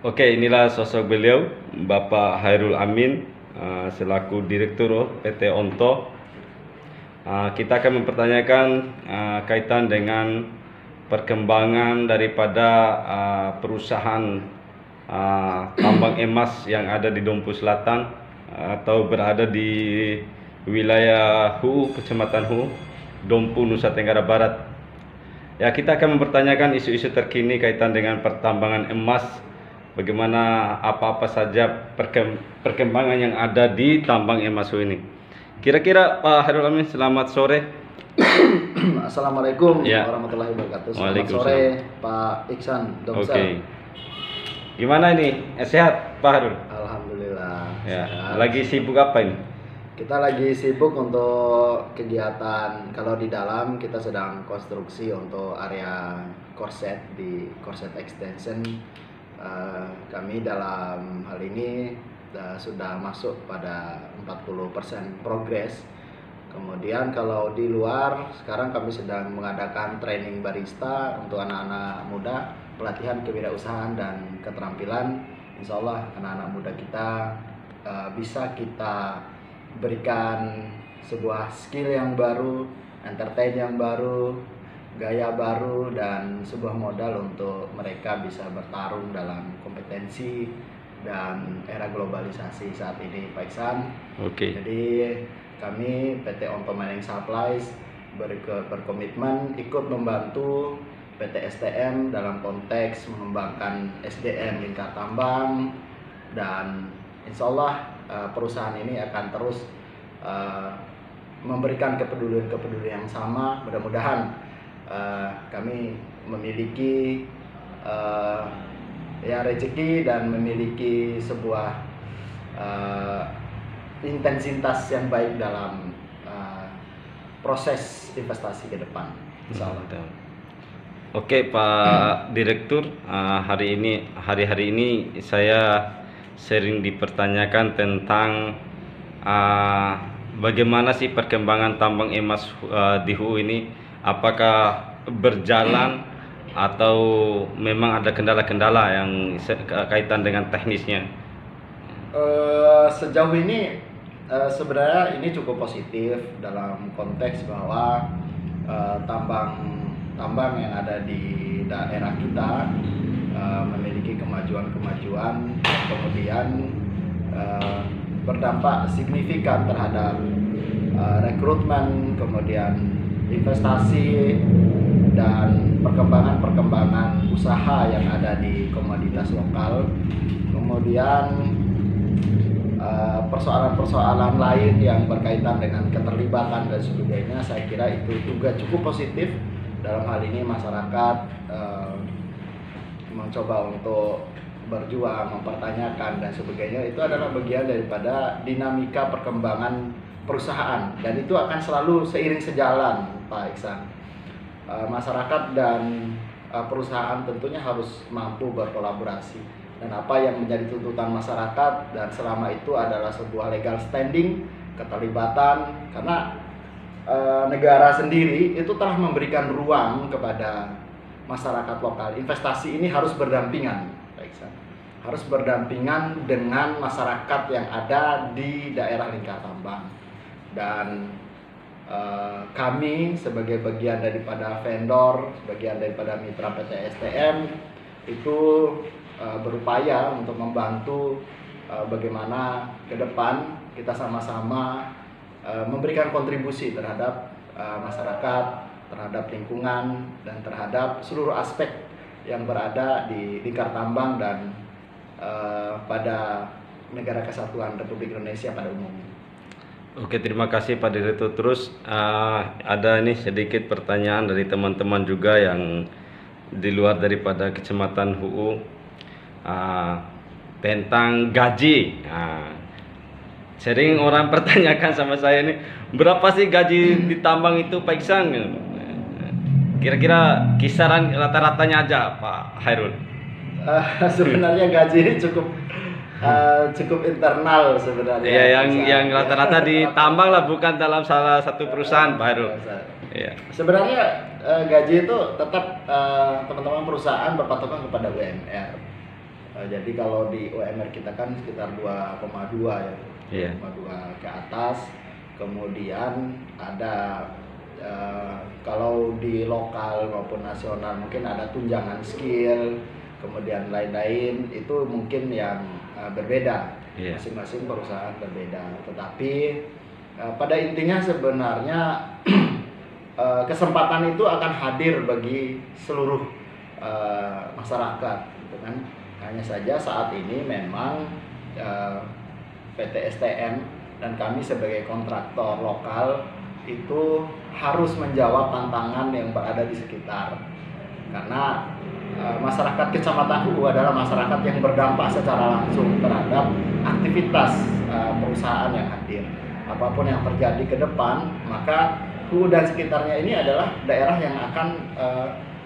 Oke, inilah sosok beliau, Bapak Hairul Amin, selaku Direktur PT Onto. Kita akan mempertanyakan kaitan dengan perkembangan daripada perusahaan tambang emas yang ada di Dompu Selatan atau berada di wilayah HU, Kecamatan HU, Dompu, Nusa Tenggara Barat. Ya, kita akan mempertanyakan isu-isu terkini kaitan dengan pertambangan emas, bagaimana apa-apa saja perkembangan yang ada di tambang emas ini. Kira-kira Pak Hairul Amin, selamat sore. Assalamualaikum Ya. warahmatullahi wabarakatuh. Selamat sore Pak Iksan, Domsel. Oke. Gimana ini? Sehat Pak Hairul? Alhamdulillah. Ya. Sehat. Lagi sibuk apa ini? Kita lagi sibuk untuk kegiatan. Kalau di dalam kita sedang konstruksi untuk area korset di korset extension. Kami dalam hal ini sudah masuk pada 40% progres. Kemudian kalau di luar, sekarang kami sedang mengadakan training barista untuk anak-anak muda, pelatihan kewirausahaan dan keterampilan. Insya Allah anak-anak muda kita bisa kita berikan sebuah skill yang baru, entertain yang baru, gaya baru, dan sebuah modal untuk mereka bisa bertarung dalam kompetensi dan era globalisasi saat ini, Pak Iksan. Oke. Jadi kami PT Onto Mining Supplies berkomitmen ikut membantu PT STM dalam konteks mengembangkan SDM lingkar tambang, dan insya Allah perusahaan ini akan terus memberikan kepedulian yang sama. Mudah-mudahan kami memiliki rezeki dan memiliki sebuah intensitas yang baik dalam proses investasi ke depan, insya Allah. Oke Pak Direktur, hari-hari ini saya sering dipertanyakan tentang bagaimana sih perkembangan tambang emas di HU ini, apakah berjalan atau memang ada kendala-kendala yang kaitan dengan teknisnya? Sejauh ini sebenarnya ini cukup positif dalam konteks bahwa tambang yang ada di daerah kita memiliki kemajuan-kemajuan yang kemudian berdampak signifikan terhadap rekrutmen, kemudian investasi dan perkembangan usaha yang ada di komoditas lokal. Kemudian persoalan-persoalan lain yang berkaitan dengan keterlibatan dan sebagainya, saya kira itu juga cukup positif. Dalam hal ini masyarakat mencoba untuk berjuang, mempertanyakan dan sebagainya, itu adalah bagian daripada dinamika perkembangan perusahaan, dan itu akan selalu seiring sejalan, Pak Iksan. Masyarakat dan perusahaan tentunya harus mampu berkolaborasi, dan apa yang menjadi tuntutan masyarakat dan selama itu adalah sebuah legal standing, keterlibatan, karena negara sendiri itu telah memberikan ruang kepada masyarakat lokal. Investasi ini harus berdampingan, harus berdampingan dengan masyarakat yang ada di daerah lingkar tambang. Dan kami sebagai bagian daripada vendor, bagian daripada mitra PT STM itu berupaya untuk membantu bagaimana ke depan kita sama-sama memberikan kontribusi terhadap masyarakat, terhadap lingkungan, dan terhadap seluruh aspek yang berada di lingkar tambang dan pada negara kesatuan Republik Indonesia pada umumnya. Oke, terima kasih Pak Direktur. Terus ada nih sedikit pertanyaan dari teman-teman juga yang di luar daripada Kecamatan HU tentang gaji. Sering orang pertanyakan sama saya ini, berapa sih gaji di tambang itu Pak Iksan? Kira-kira kisaran rata-ratanya aja Pak Hairul. Sebenarnya gaji ini cukup internal sebenarnya. Iya, yang rata-rata di tambang lah, bukan dalam salah satu perusahaan Pak Hairul. Iya. Sebenarnya gaji itu tetap teman-teman perusahaan berpatokan kepada UMR. Jadi kalau di UMR kita kan sekitar 2,2 ya, Iya. 2,2 ke atas. Kemudian ada kalau di lokal maupun nasional mungkin ada tunjangan skill, kemudian lain-lain itu mungkin yang berbeda. Iya. Masing-masing perusahaan berbeda. Tetapi pada intinya sebenarnya kesempatan itu akan hadir bagi seluruh masyarakat, gitu kan. Hanya saja saat ini memang PT STM dan kami sebagai kontraktor lokal itu harus menjawab tantangan yang berada di sekitar, karena masyarakat Kecamatan HUU adalah masyarakat yang berdampak secara langsung terhadap aktivitas perusahaan yang hadir. Apapun yang terjadi ke depan, maka HUU dan sekitarnya ini adalah daerah yang akan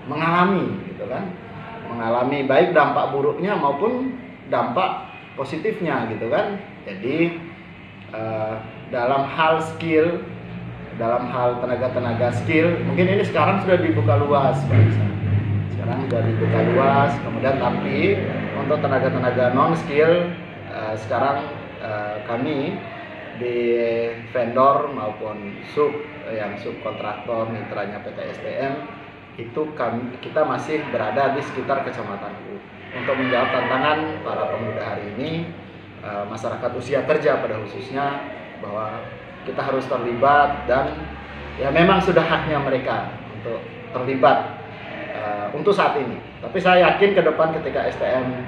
mengalami, gitu kan, mengalami baik dampak buruknya maupun dampak positifnya, gitu kan. Jadi dalam hal skill, dalam hal tenaga skill, mungkin ini sekarang sudah dibuka luas, Pak Iksan. Sekarang sudah dibuka luas. Kemudian tapi untuk tenaga non skill, sekarang kami di vendor maupun yang subkontraktor mitranya PT STM itu kita masih berada di sekitar Kecamatan HUU untuk menjawab tantangan para pemuda hari ini, masyarakat usia kerja pada khususnya, bahwa kita harus terlibat dan ya memang sudah haknya mereka untuk terlibat untuk saat ini. Tapi saya yakin ke depan ketika STM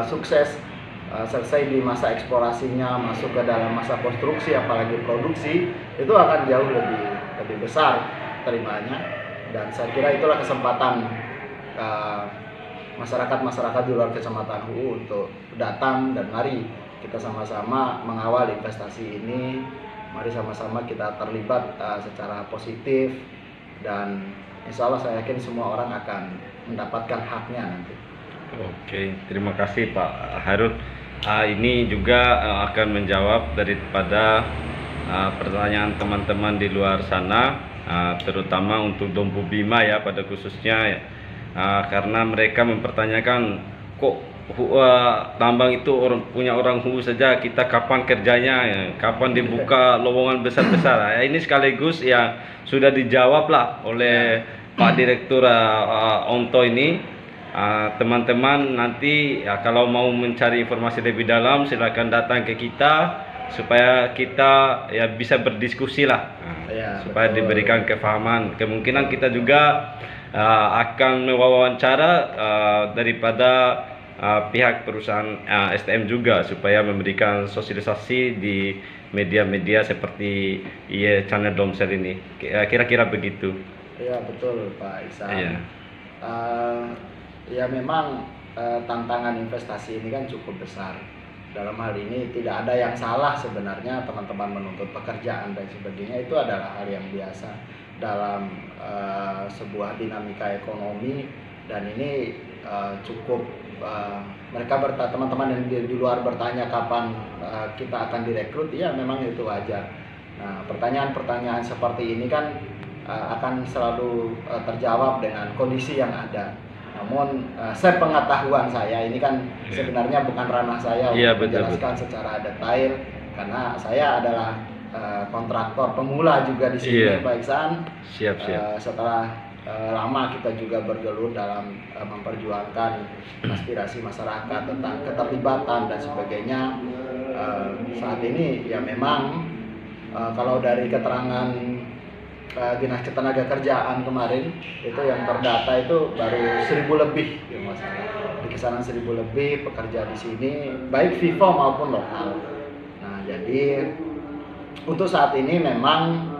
sukses selesai di masa eksplorasinya, masuk ke dalam masa konstruksi apalagi produksi, itu akan jauh lebih besar terimanya. Dan saya kira itulah kesempatan masyarakat di luar Kecamatan HUU untuk datang dan mari kita sama-sama mengawal investasi ini. Mari sama-sama kita terlibat secara positif dan insya Allah saya yakin semua orang akan mendapatkan haknya nanti. Oke, terima kasih Pak Hairul. Ini juga akan menjawab daripada pertanyaan teman-teman di luar sana, terutama untuk Dompu Bima ya pada khususnya, karena mereka mempertanyakan kok tambang itu punya orang HUU saja, kita kapan kerjanya, ya, kapan dibuka lowongan besar-besar. Ini sekaligus ya sudah dijawab lah oleh Pak Direktur Onto ini. Teman-teman nanti ya, kalau mau mencari informasi lebih dalam silakan datang ke kita supaya kita ya bisa berdiskusi lah, supaya betul, diberikan kefahaman. Kemungkinan kita juga akan mewawancara daripada pihak perusahaan STM juga supaya memberikan sosialisasi di media-media seperti channel Domsel ini. Kira-kira begitu. Iya betul Pak Iksan. Iya. Ya memang tantangan investasi ini kan cukup besar. Dalam hal ini tidak ada yang salah sebenarnya, teman-teman menuntut pekerjaan dan sebagainya itu adalah hal yang biasa dalam sebuah dinamika ekonomi, dan ini cukup teman-teman yang di luar bertanya kapan kita akan direkrut, ya memang itu wajar. Nah, pertanyaan-pertanyaan seperti ini kan akan selalu terjawab dengan kondisi yang ada. Namun sepengetahuan saya ini kan sebenarnya bukan ranah saya untuk menjelaskan secara detail, karena saya adalah kontraktor pemula juga di sini, Pak Iksan. Setelah lama kita juga bergelut dalam memperjuangkan aspirasi masyarakat tentang keterlibatan dan sebagainya. Saat ini ya memang kalau dari keterangan Dinas Ketenagakerjaan kemarin itu yang terdata itu baru 1.000 lebih ya masalah, di kisaran 1.000 lebih pekerja di sini baik Vivo maupun lokal. Nah jadi untuk saat ini memang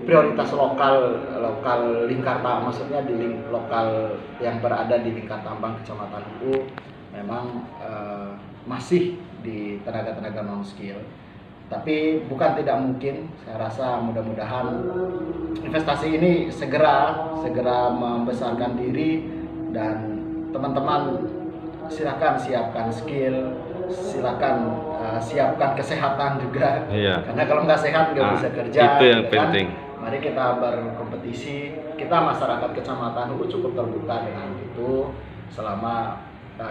prioritas lokal lingkar tambang, maksudnya di lokal yang berada di lingkar tambang Kecamatan HUU memang masih di tenaga non skill. Tapi bukan tidak mungkin, saya rasa mudah-mudahan investasi ini segera membesarkan diri, dan teman-teman silakan siapkan skill, silakan siapkan kesehatan juga. Karena kalau nggak sehat nggak bisa kerja. Itu yang penting. Mari kita berkompetisi. Kita masyarakat Kecamatan HUU cukup terbuka dengan itu selama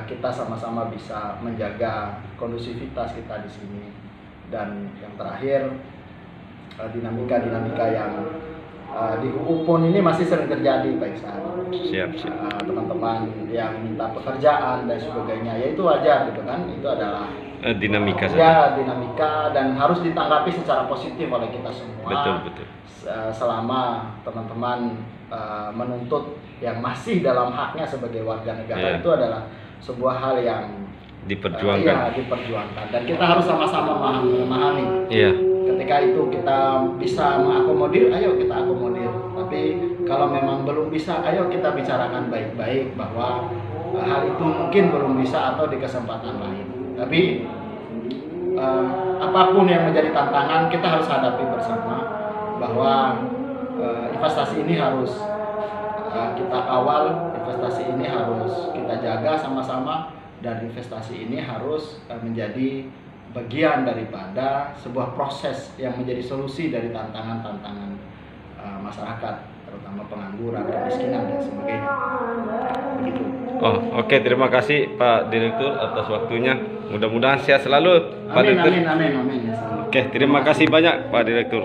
kita sama-sama bisa menjaga kondusivitas kita di sini. Dan yang terakhir, dinamika-dinamika yang di UPUN ini masih sering terjadi, Pak Iksan. Siap. Teman-teman yang minta pekerjaan dan sebagainya, ya itu wajar gitu kan, itu adalah dinamika saja. ya dinamika, dan harus ditanggapi secara positif oleh kita semua. Betul. Selama teman-teman menuntut yang masih dalam haknya sebagai warga negara, itu adalah sebuah hal yang diperjuangkan. Diperjuangkan, dan kita harus sama-sama memahami. Iya. Ketika itu kita bisa mengakomodir, ayo kita akomodir. Tapi kalau memang belum bisa, ayo kita bicarakan baik-baik bahwa hal itu mungkin belum bisa atau di kesempatan lain. Tapi apapun yang menjadi tantangan, kita harus hadapi bersama, bahwa investasi ini harus kita kawal, investasi ini harus kita jaga sama-sama, dan investasi ini harus menjadi bagian daripada sebuah proses yang menjadi solusi dari tantangan-tantangan masyarakat, terutama pengangguran, kemiskinan, dan sebagainya. Begitu. Oke, terima kasih Pak Direktur atas waktunya. Mudah-mudahan sehat selalu Pak Direktur. Amin. Oke, terima kasih banyak Pak Direktur.